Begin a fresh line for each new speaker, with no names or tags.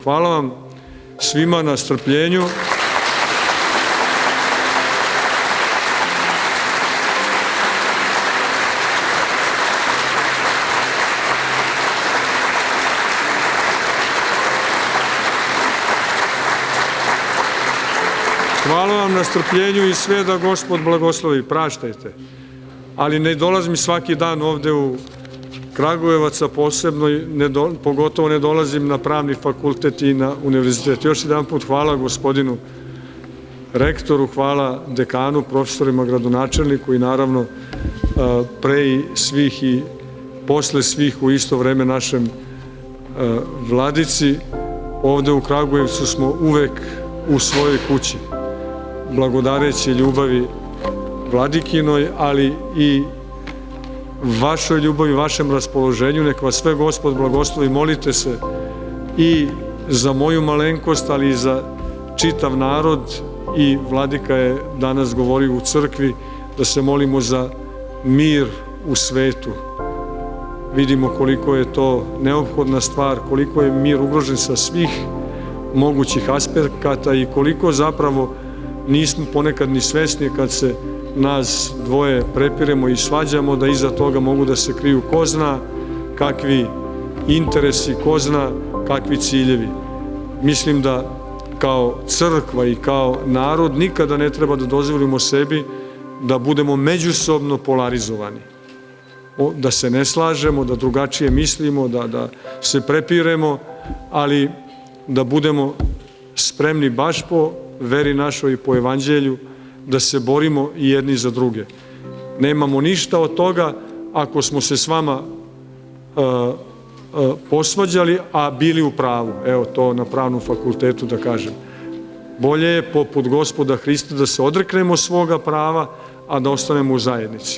Hvala vam svima na strpljenju. Hvala vam na strpljenju i sve da Gospod blagoslovi. Praštajte. Ali ne dolazim svaki dan ovde u Kragujevac, a posebno, pogotovo ne dolazim na pravni fakultet i na univerzitet. Još jedan put hvala gospodinu rektoru, hvala dekanu, profesorima, gradonačelniku i naravno pre i svih i posle svih u isto vreme našem vladici. Ovde u Kragujevcu smo uvek u svojoj kući, blagodareći ljubavi vladikinoj, ali i vašoj ljubavi, vašem raspoloženju. Nek vas sve Gospod blagoslovi. Molite se i za moju malenkost, ali i za čitav narod. I vladika je danas govorio u crkvi da se molimo za mir u svetu. Vidimo koliko je to neophodna stvar, koliko je mir ugrožen sa svih mogućih aspekata i koliko zapravo nismo ponekad ni svesni kad se nas dvoje prepiremo i svađamo, da iza toga mogu da se kriju ko zna kakvi interesi, ko zna kakvi ciljevi. Mislim da kao crkva i kao narod nikada ne treba da dozvolimo sebi da budemo međusobno polarizovani, da se ne slažemo, da drugačije mislimo, da se prepiremo, ali da budemo spremni baš po veri našoj i po evanđelju da se borimo i jedni za druge. Nemamo ništa od toga ako smo se s vama posvađali, a bili u pravu. Evo to na pravnom fakultetu da kažem. Bolje je poput Gospoda Hrista da se odreknemo svoga prava, a da ostanemo u zajednici.